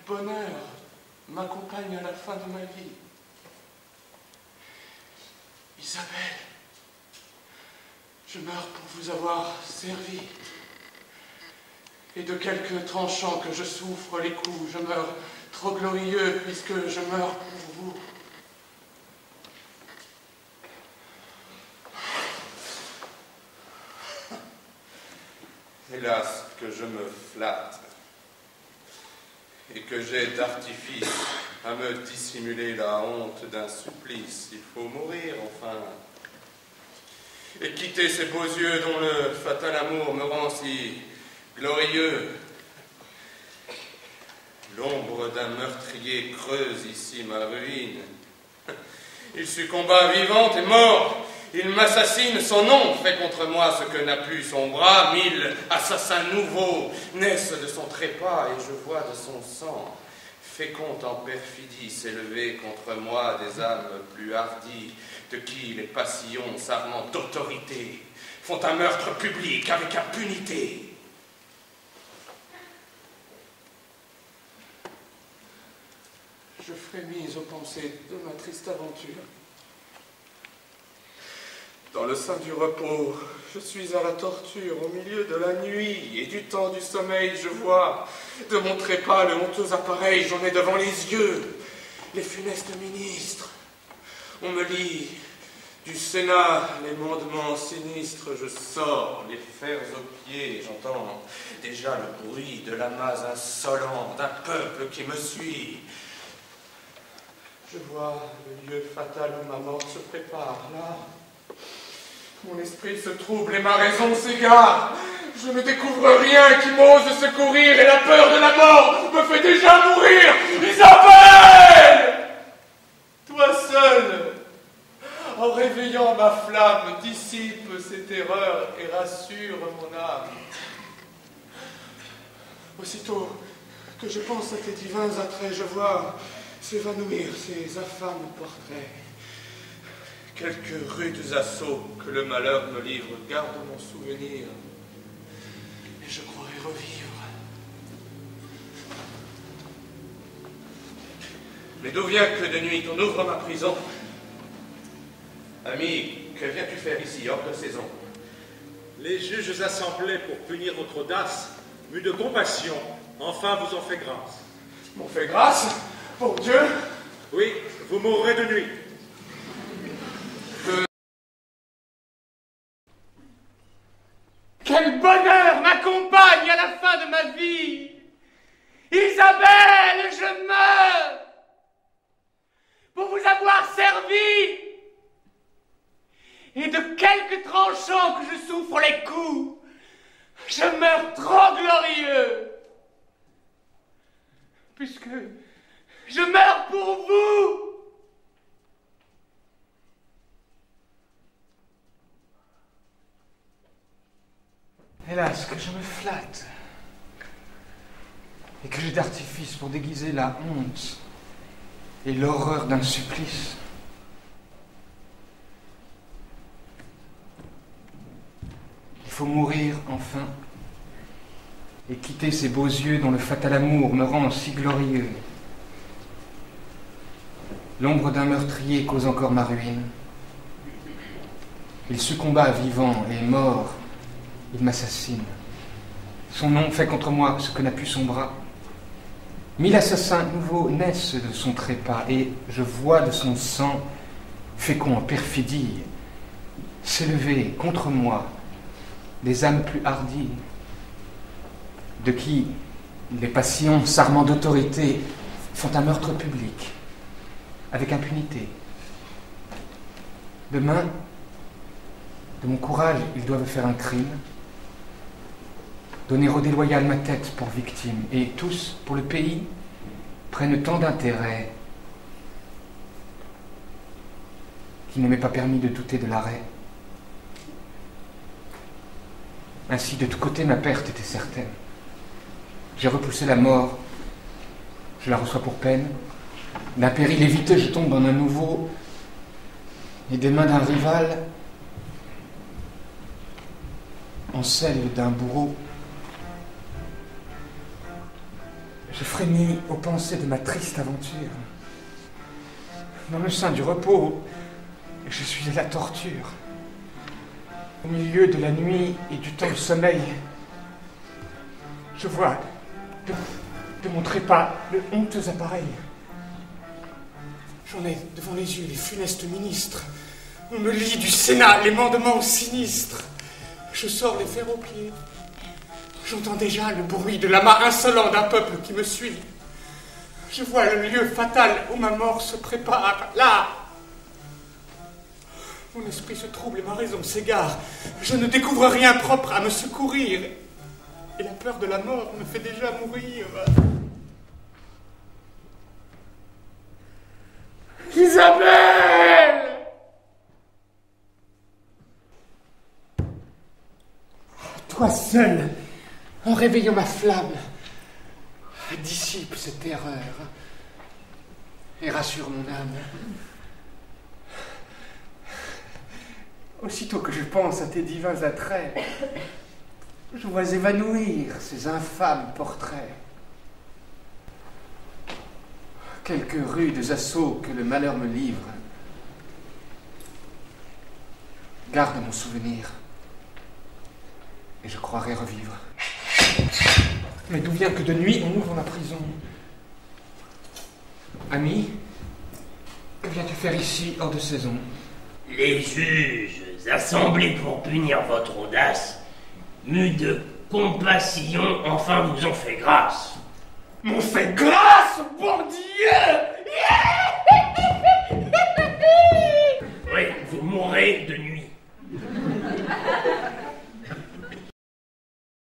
bonheur m'accompagne à la fin de ma vie. Isabelle, je meurs pour vous avoir servi. Et de quelques tranchants que je souffre les coups, je meurs trop glorieux puisque je meurs pour vous. Hélas, que je me flatte et que j'ai d'artifice à me dissimuler la honte d'un supplice. Il faut mourir, enfin, et quitter ces beaux yeux dont le fatal amour me rend si glorieux. L'ombre d'un meurtrier creuse ici ma ruine. Il succomba vivant et mort. Il m'assassine, son nom fait contre moi ce que n'a pu son bras. 1000 assassins nouveaux naissent de son trépas et je vois de son sang fécond en perfidie s'élever contre moi des âmes plus hardies, de qui les passions s'armant d'autorité font un meurtre public avec impunité. Je frémis aux pensées de ma triste aventure. Dans le sein du repos, je suis à la torture, au milieu de la nuit et du temps du sommeil, je vois de mon trépas le honteux appareil, j'en ai devant les yeux les funestes ministres. On me lit du Sénat les mandements sinistres, je sors les fers aux pieds, j'entends déjà le bruit de l'amas insolent d'un peuple qui me suit. Je vois le lieu fatal où ma mort se prépare, là. Mon esprit se trouble et ma raison s'égare. Je ne découvre rien qui m'ose secourir et la peur de la mort me fait déjà mourir. Isabelle! Toi seule, en réveillant ma flamme, dissipe ces terreurs et rassure mon âme. Aussitôt que je pense à tes divins attraits, je vois s'évanouir ces infâmes portraits. Quelques rudes assauts que le malheur me livre gardent mon souvenir, et je croirais revivre. Mais d'où vient que de nuit on ouvre ma prison? Ami, que viens-tu faire ici, hors de saison? Les juges assemblés pour punir votre audace, mus de compassion, enfin vous ont fait grâce. M'ont fait grâce? Pour Dieu? Oui, vous mourrez de nuit. Quel bonheur m'accompagne à la fin de ma vie! Isabelle, je meurs pour vous avoir servi! Et de quelques tranchants que je souffre les coups, je meurs trop glorieux! Puisque je meurs pour vous! Hélas, que je me flatte, et que j'ai d'artifice pour déguiser la honte et l'horreur d'un supplice. Il faut mourir enfin, et quitter ces beaux yeux dont le fatal amour me rend si glorieux. L'ombre d'un meurtrier cause encore ma ruine. Il succomba vivant et mort. Il m'assassine. Son nom fait contre moi ce que n'a pu son bras. 1000 assassins nouveaux naissent de son trépas, et je vois de son sang, fécond en perfidie, s'élever contre moi des âmes plus hardies, de qui les passions, s'armant d'autorité, font un meurtre public, avec impunité. Demain, de mon courage, ils doivent faire un crime, donner au déloyal ma tête pour victime, et tous, pour le pays, prennent tant d'intérêt qu'il ne m'est pas permis de douter de l'arrêt. Ainsi, de tous côtés, ma perte était certaine. J'ai repoussé la mort, je la reçois pour peine. D'un péril évité, je tombe dans un nouveau, et des mains d'un rival, en celles d'un bourreau. Je frémis aux pensées de ma triste aventure. Dans le sein du repos, je suis à la torture. Au milieu de la nuit et du temps de sommeil, je vois de mon trépas le honteux appareil. J'en ai devant les yeux les funestes ministres. On me lit du Sénat les mandements sinistres. Je sors les fers aux pieds. J'entends déjà le bruit de l'amas insolent d'un peuple qui me suit. Je vois le lieu fatal où ma mort se prépare. Là! Mon esprit se trouble et ma raison s'égare. Je ne découvre rien propre à me secourir. Et la peur de la mort me fait déjà mourir. Isabelle! Toi seul, en réveillant ma flamme, dissipe cette terreur et rassure mon âme. Aussitôt que je pense à tes divins attraits, je vois évanouir ces infâmes portraits. Quelques rudes assauts que le malheur me livre. Garde mon souvenir, et je croirai revivre. Mais d'où vient que de nuit on ouvre ma prison? Ami, que viens-tu faire ici hors de saison? Les juges assemblés pour punir votre audace, mus de compassion, enfin vous ont fait grâce. M'ont fait grâce, bon Dieu! Oui, vous mourrez de nuit.